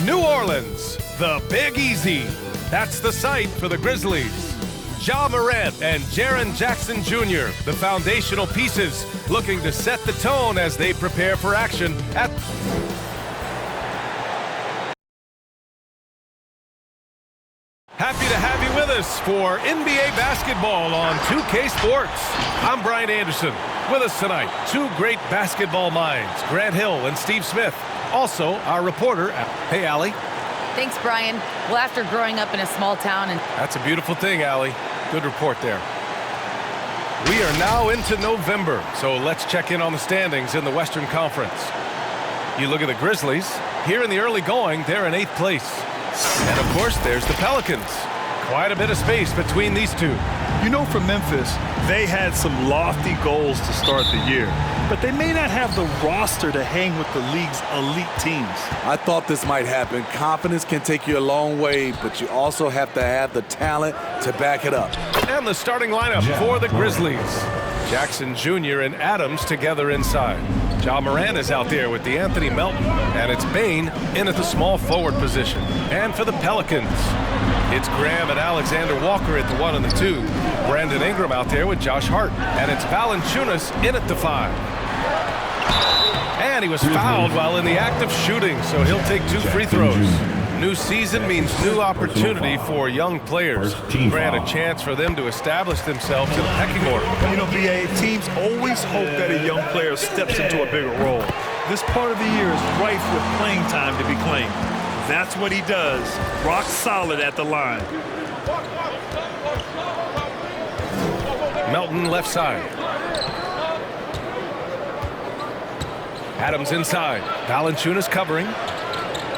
New Orleans, the Big Easy. That's the site for the Grizzlies. Ja Morant and Jaren Jackson Jr., the foundational pieces, looking to set the tone as they prepare for action at... Happy to have you with us for NBA basketball on 2K Sports. I'm Brian Anderson. With us tonight, two great basketball minds, Grant Hill and Steve Smith. Also, our reporter, hey, Allie. Thanks, Brian. Well, after growing up in a small town and... That's a beautiful thing, Allie. Good report there. We are now into November, so let's check in on the standings in the Western Conference. You look at the Grizzlies. Here in the early going, they're in 8th place. And, of course, there's the Pelicans. Quite a bit of space between these two. You know, for Memphis, they had some lofty goals to start the year, but they may not have the roster to hang with the league's elite teams. I thought this might happen. Confidence can take you a long way, but you also have to have the talent to back it up. And the starting lineup for the Grizzlies. Jackson Jr. and Adams together inside. Ja Morant is out there with Anthony Melton, and it's Bane in at the small forward position. And for the Pelicans, it's Graham and Alexander Walker at the 1 and the 2. Brandon Ingram out there with Josh Hart. And it's Valanciunas in at the 5. And he was fouled while in the act of shooting, so he'll take 2 free throws. New season means new opportunity for young players. Grant, a chance for them to establish themselves in the pecking order. You know, BA, teams always hope that a young player steps into a bigger role. This part of the year is rife with playing time to be claimed. That's what he does. Rock solid at the line. Melton left side. Adams inside. Valanciunas covering.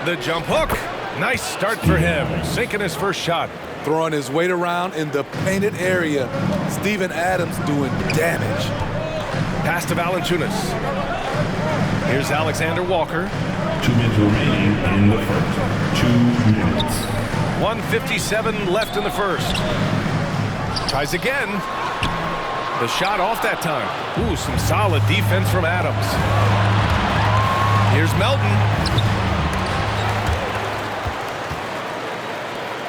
The jump hook. Nice start for him. Sinking his first shot. Throwing his weight around in the painted area. Steven Adams doing damage. Pass to Valanciunas. Here's Alexander Walker. 2 minutes remaining in the first. 2 minutes. 1:57 left in the first. Tries again. The shot off that time. Ooh, some solid defense from Adams. Here's Melton.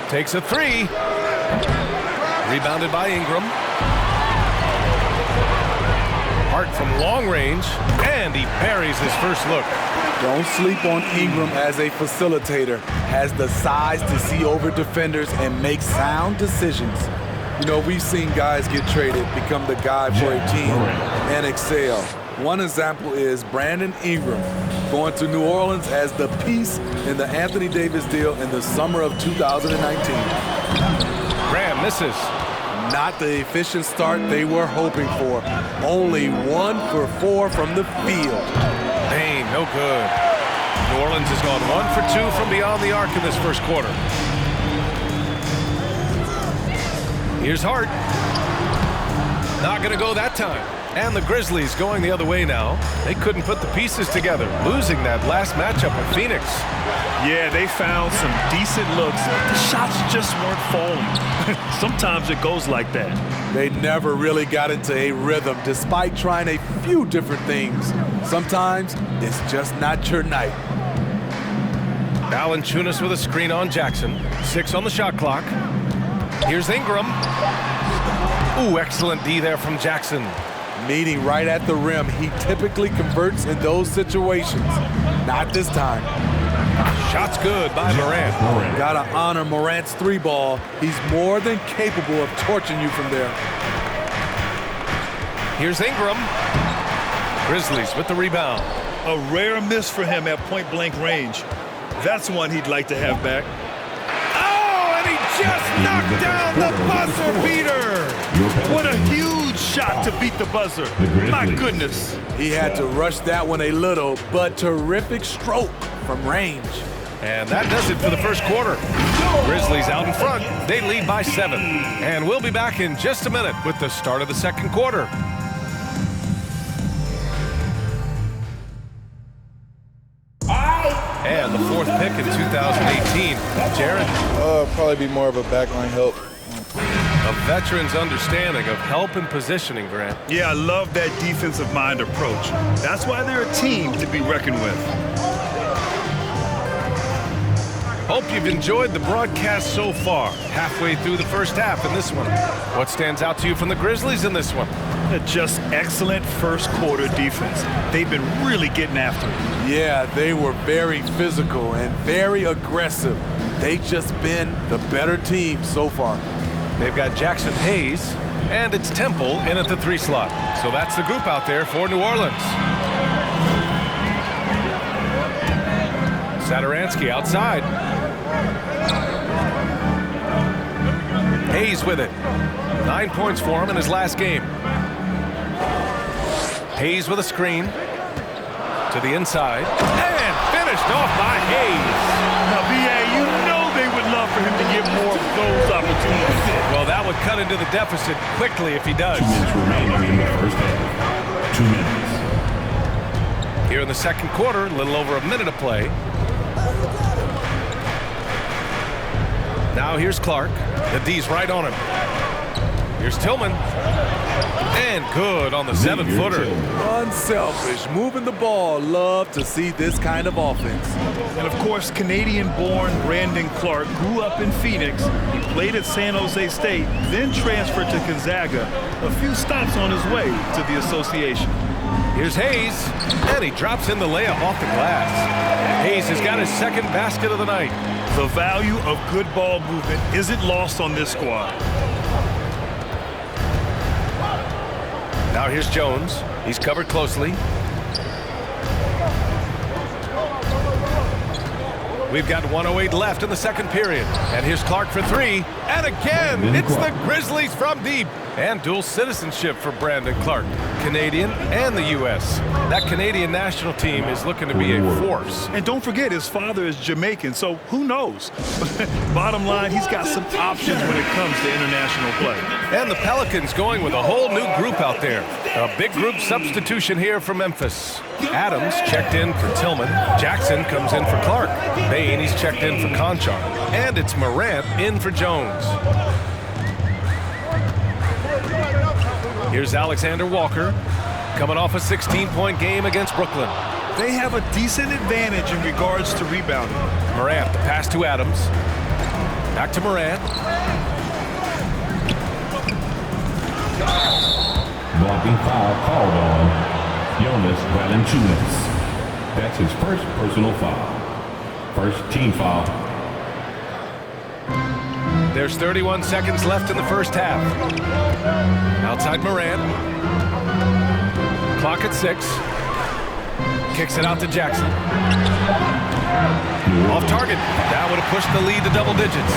Takes a 3. Rebounded by Ingram. Hart from long range, and he buries his first look. Don't sleep on Ingram as a facilitator. Has the size to see over defenders and make sound decisions. You know, we've seen guys get traded, become the guy for a team, and excel. One example is Brandon Ingram going to New Orleans as the piece in the Anthony Davis deal in the summer of 2019. Graham misses. Not the efficient start they were hoping for. Only 1 for 4 from the field. Bane, no good. New Orleans has gone 1 for 2 from beyond the arc in this first quarter. Here's Hart. Not going to go that time. And the Grizzlies going the other way now. They couldn't put the pieces together, losing that last matchup with Phoenix. Yeah, they found some decent looks. The shots just weren't falling. Sometimes it goes like that. They never really got into a rhythm despite trying a few different things. Sometimes it's just not your night. Valanciunas with a screen on Jackson. 6 on the shot clock. Here's Ingram. Ooh, excellent D there from Jackson. Meeting right at the rim. He typically converts in those situations. Not this time. Shot's good by Morant. Gotta honor Morant's 3 ball. He's more than capable of torching you from there. Here's Ingram. Grizzlies with the rebound. A rare miss for him at point-blank range. That's one he'd like to have back. Oh, and he just knocked down the buzzer beater. What a huge shot to beat the buzzer. My goodness. He had to rush that one a little, but terrific stroke from range. And that does it for the first quarter. Grizzlies out in front. They lead by 7. And we'll be back in just a minute with the start of the second quarter. And the 4th pick in 2018. Jared? Probably be more of a backline help. A veteran's understanding of help and positioning, Grant. Yeah, I love that defensive mind approach. That's why they're a team to be reckoned with. Hope you've enjoyed the broadcast so far. Halfway through the first half in this one. What stands out to you from the Grizzlies in this one? Just excellent first quarter defense. They've been really getting after it. Yeah, they were very physical and very aggressive. They've just been the better team so far. They've got Jackson Hayes, and it's Temple in at the 3 slot. So that's the group out there for New Orleans. Satoransky outside. Hayes with it. 9 points for him in his last game. Hayes with a screen to the inside and finished off by Hayes. Now, B.A., you know they would love for him to get more of those opportunities. Well, that would cut into the deficit quickly if he does. 2 minutes remaining in the first half. 2 minutes. Here in the second quarter, a little over a minute of play. Now here's Clark. The D's right on him. Here's Tillman. And good on the 7-footer. Unselfish, moving the ball. Love to see this kind of offense. And, of course, Canadian-born Brandon Clark grew up in Phoenix. He played at San Jose State, then transferred to Gonzaga. A few stops on his way to the association. Here's Hayes, and he drops in the layup off the glass. Hayes has got his second basket of the night. The value of good ball movement isn't lost on this squad. Now here's Jones. He's covered closely. We've got 1:08 left in the second period. And here's Clark for 3. And again, it's the Grizzlies from deep. And dual citizenship for Brandon Clark. Canadian and the U.S. That Canadian national team is looking to be a force. And don't forget, his father is Jamaican, so who knows? Bottom line, he's got some options when it comes to international play. And the Pelicans going with a whole new group out there. A big group substitution here for Memphis. Adams checked in for Tillman. Jackson comes in for Clark. Bain, he's checked in for Conchar. And it's Morant in for Jones. Here's Alexander Walker coming off a 16-point game against Brooklyn. They have a decent advantage in regards to rebounding. Morant, the pass to Adams. Back to Morant. Blocking foul called on Jonas Valanciunas. That's his first personal foul. First team foul. There's 31 seconds left in the first half. Outside Morant. Clock at 6. Kicks it out to Jackson. Off target. That would have pushed the lead to double digits.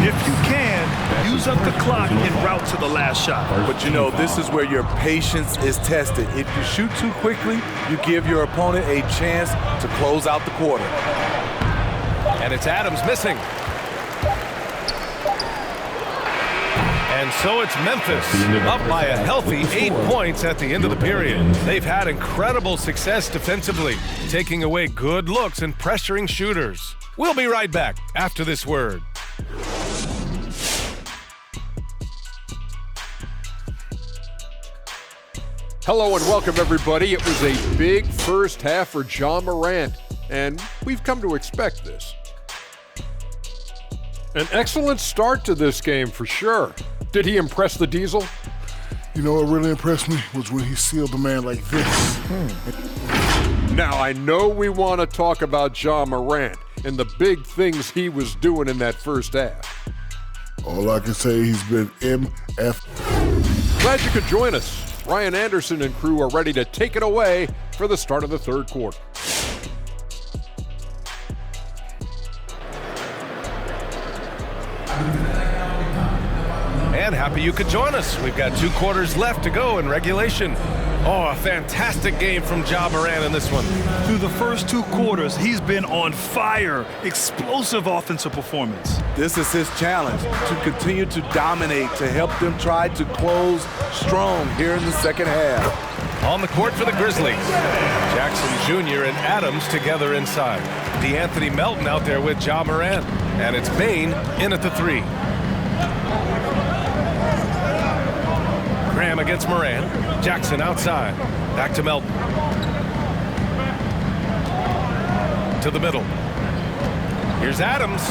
If you can, use up the clock en route to the last shot. But you know, this is where your patience is tested. If you shoot too quickly, you give your opponent a chance to close out the quarter. And it's Adams missing. And so it's Memphis up by a healthy 8 points at the end of the period. They've had incredible success defensively, taking away good looks and pressuring shooters. We'll be right back after this word. Hello and welcome, everybody. It was a big first half for Ja Morant, and we've come to expect this. An excellent start to this game for sure. Did he impress the Diesel? You know what really impressed me was when he sealed the man like this. Now, I know we want to talk about Ja Morant and the big things he was doing in that first half. All I can say, he's been MF. Glad you could join us. Ryan Anderson and crew are ready to take it away for the start of the third quarter. And happy you could join us. We've got 2 quarters left to go in regulation. Oh, a fantastic game from Ja Morant in this one. Through the first 2 quarters, he's been on fire. Explosive offensive performance. This is his challenge, to continue to dominate, to help them try to close strong here in the second half. On the court for the Grizzlies, Jackson Jr. and Adams together inside. DeAnthony Melton out there with Ja Morant. And it's Bain in at the 3. Graham against Morant. Jackson outside. Back to Melton. To the middle. Here's Adams.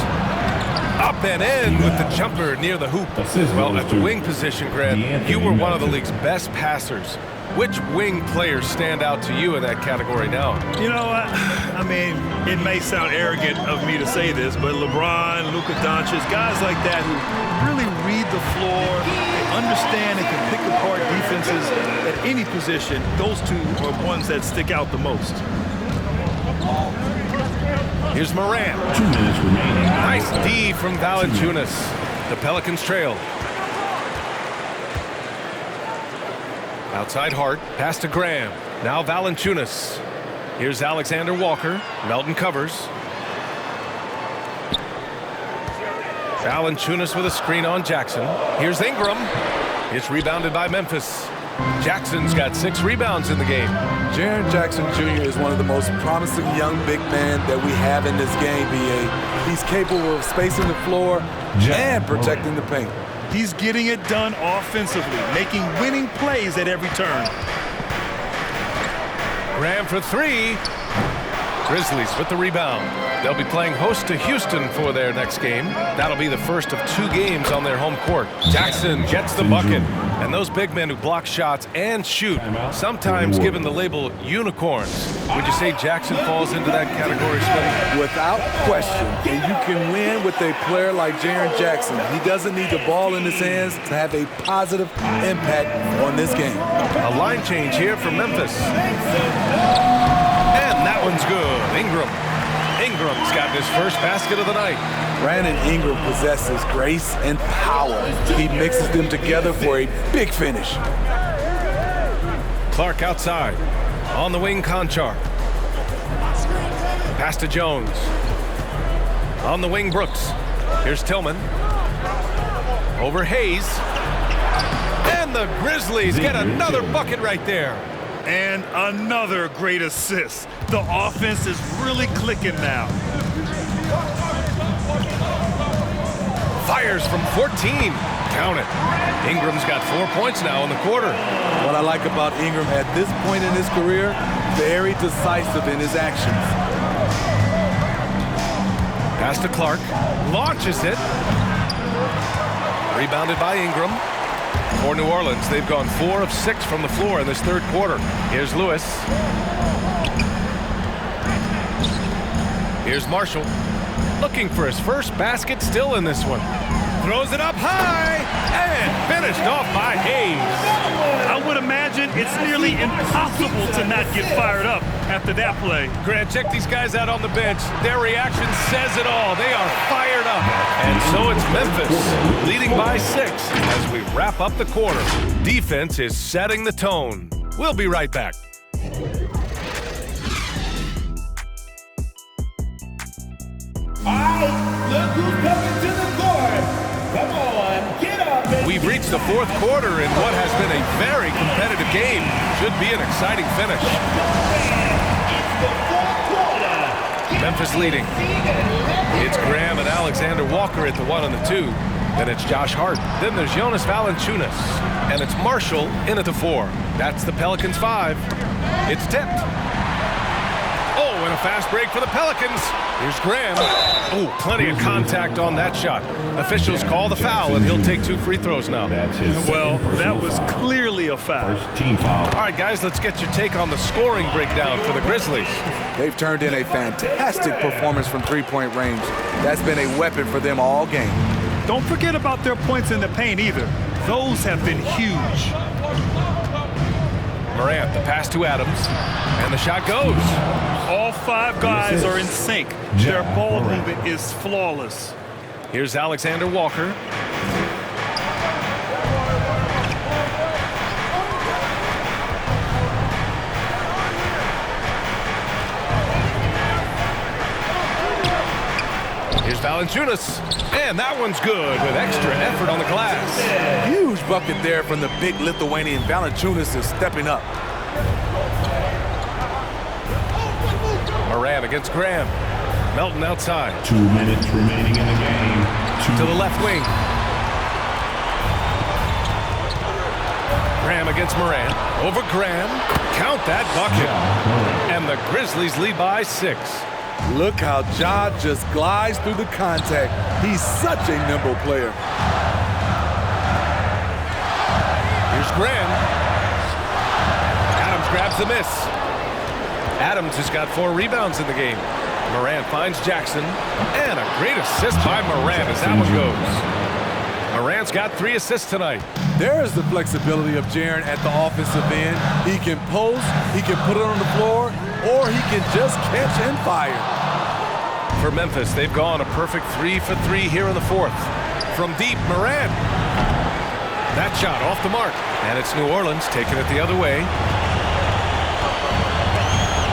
Up and in with the jumper near the hoop. Well, at the wing position, Grant, you were one of the league's best passers. Which wing players stand out to you in that category now? You know what? I mean, it may sound arrogant of me to say this, but LeBron, Luka Doncic, guys like that who really read the floor, they understand and can pick apart defenses at any position, those two are ones that stick out the most. Here's Morant. 2 minutes remaining. Nice D from Valanciunas. The Pelicans trail. Outside Hart, pass to Graham. Now Valanciunas. Here's Alexander Walker. Melton covers. Valanciunas with a screen on Jackson. Here's Ingram. It's rebounded by Memphis. Jackson's got 6 rebounds in the game. Jaren Jackson Jr. is one of the most promising young big men that we have in this game, B.A. He's capable of spacing the floor and protecting the paint. He's getting it done offensively, making winning plays at every turn. Graham for 3. Grizzlies with the rebound. They'll be playing host to Houston for their next game. That'll be the first of 2 games on their home court. Jackson gets the bucket. And those big men who block shots and shoot, sometimes given the label unicorns. Would you say Jackson falls into that category, Smitty? Without question. And you can win with a player like Jaren Jackson. He doesn't need the ball in his hands to have a positive impact on this game. A line change here for Memphis. And that one's good. Ingram's gotten his first basket of the night. Brandon Ingram possesses grace and power. He mixes them together for a big finish. Clark outside. On the wing, Conchar. Pass to Jones. On the wing, Brooks. Here's Tillman. Over Hayes. And the Grizzlies get another bucket right there. And another great assist. The offense is really clicking now. Fires from 14. Count it. Ingram's got 4 points now in the quarter. What I like about Ingram at this point in his career, very decisive in his actions. Pass to Clark. Launches it. Rebounded by Ingram. For New Orleans, they've gone 4 of 6 from the floor in this third quarter. Here's Lewis. Here's Marshall. Looking for his first basket still in this one. Throws it up high and finished off by Hayes. I would imagine it's nearly impossible to not get fired up after that play. Grant, check these guys out on the bench. Their reaction says it all. They are fired up. And so it's Memphis leading by 6 as we wrap up the quarter. Defense is setting the tone. We'll be right back. All right, look who's coming to the court. Come on, get up. We've reached the fourth quarter in what has been a very competitive game. Should be an exciting finish. It's the fourth quarter. Memphis leading. It's Graham and Alexander Walker at the 1 and the 2. Then it's Josh Hart. Then there's Jonas Valanciunas. And it's Marshall in at the 4. That's the Pelicans 5. It's tipped. Oh, and a fast break for the Pelicans. Here's Graham. Oh, plenty of contact on that shot. Officials call the foul, and he'll take 2 free throws now. Well, that was clearly a foul. First team foul. All right, guys, let's get your take on the scoring breakdown for the Grizzlies. They've turned in a fantastic performance from three-point range. That's been a weapon for them all game. Don't forget about their points in the paint either. Those have been huge. Morant, the pass to Adams, and the shot goes. All 5 guys are in sync. Their ball movement is flawless. Here's Alexander Walker. Here's Valanciunas, and that one's good with extra effort on the glass. Huge bucket there from the big Lithuanian. Valanciunas is stepping up. Morant against Graham. Melton outside. 2 minutes remaining in the game. To the left wing. Graham against Morant. Over Graham. Count that bucket. And the Grizzlies lead by 6. Look how Ja just glides through the contact. He's such a nimble player. Here's Graham. Adams grabs the miss. Adams has got 4 rebounds in the game. Morant finds Jackson. And a great assist by Morant as that one goes. Morant's got 3 assists tonight. There's the flexibility of Jaren at the offensive end. He can post, he can put it on the floor, or he can just catch and fire. For Memphis, they've gone a perfect 3 for 3 here in the 4th. From deep, Morant. That shot off the mark. And it's New Orleans taking it the other way.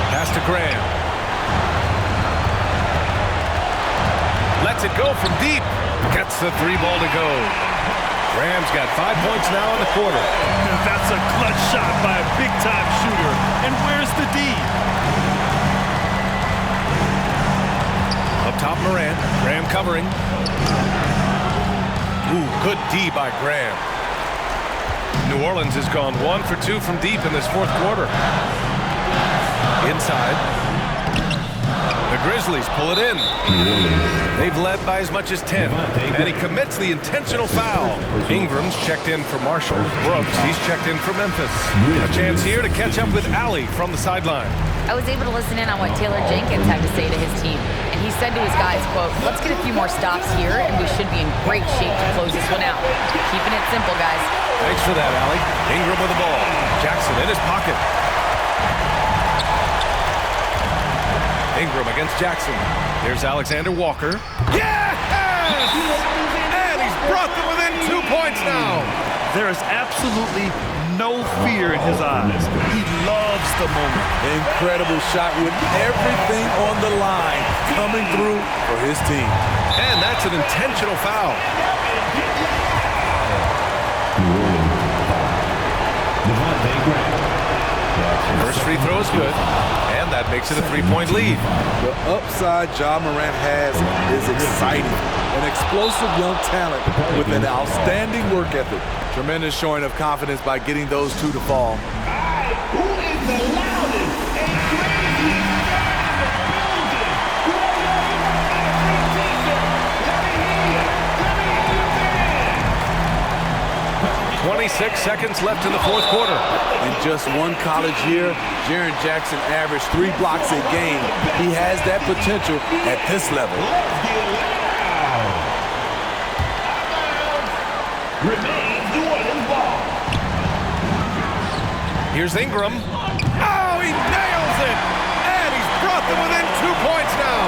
Pass to Graham. Lets it go from deep. Gets the 3 ball to go. Graham's got 5 points now in the quarter. That's a clutch shot by a big-time shooter. And where's the D? Up top, Morant. Graham covering. Ooh, good D by Graham. New Orleans has gone 1 for 2 from deep in this 4th quarter. Inside. The Grizzlies pull it in. They've led by as much as 10. And he commits the intentional foul. Ingram's checked in for Marshall. Brooks, he's checked in for Memphis. A chance here to catch up with Allie from the sideline. I was able to listen in on what Taylor Jenkins had to say to his team. And he said to his guys, quote, "Let's get a few more stops here, and we should be in great shape to close this one out. Keeping it simple, guys." Thanks for that, Allie. Ingram with the ball. Jackson in his pocket. Ingram against Jackson. Here's Alexander Walker. Yes! And he's brought them within 2 points now. There is absolutely no fear in his eyes. He loves the moment. Incredible shot with everything on the line coming through for his team. And that's an intentional foul. First free throw is good. And that makes it a 3-point lead. The upside Ja Morant has is exciting. An explosive young talent with an outstanding work ethic. Tremendous showing of confidence by getting those 2 to fall. Who is the loudest and craziest Let me hear you. 26 seconds left in the 4th quarter. In just 1 college year, Jaren Jackson averaged 3 blocks a game. He has that potential at this level. Here's Ingram. Oh, he nails it! And he's brought them within 2 points now.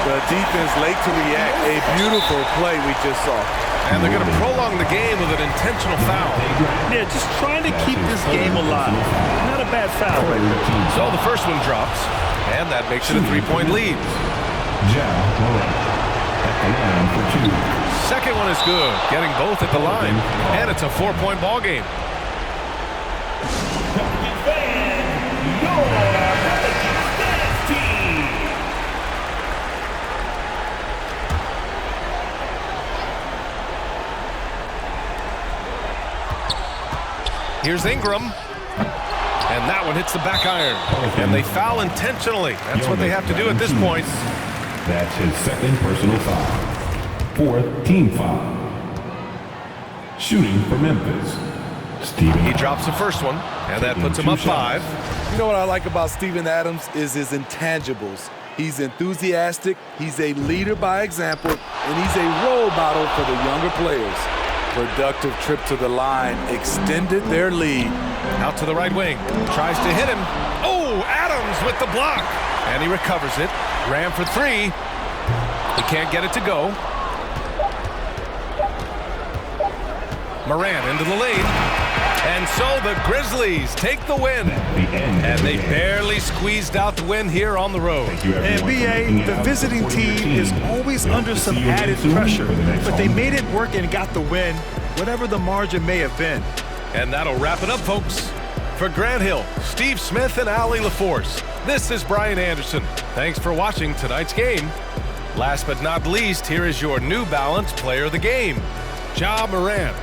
The defense late to react. A beautiful play we just saw. And they're going to prolong the game with an intentional foul. Yeah, just trying to keep this game alive. Not a bad foul right there. So the first one drops, and that makes it a 3-point lead. Second one is good, getting both at the line, and it's a 4-point ball game. Here's Ingram. And that one hits the back iron. And they foul intentionally. That's what they have to do at this point. That's his 2nd personal foul. 4th team foul. Shooting for Memphis. He drops the first one, and that puts him up 5. You know what I like about Steven Adams is his intangibles. He's enthusiastic, he's a leader by example, and he's a role model for the younger players. Productive trip to the line extended their lead. Out to the right wing. Tries to hit him. Oh, Adams with the block. And he recovers it. Graham for 3. He can't get it to go. Morant into the lane. And so the Grizzlies take the win. And they barely squeezed out the win here on the road. And B.A., the visiting team is always under some added pressure. But they made it work and got the win, whatever the margin may have been. And that'll wrap it up, folks. For Grant Hill, Steve Smith, and Allie LaForce, this is Brian Anderson. Thanks for watching tonight's game. Last but not least, here is your New Balance Player of the Game, Ja Morant.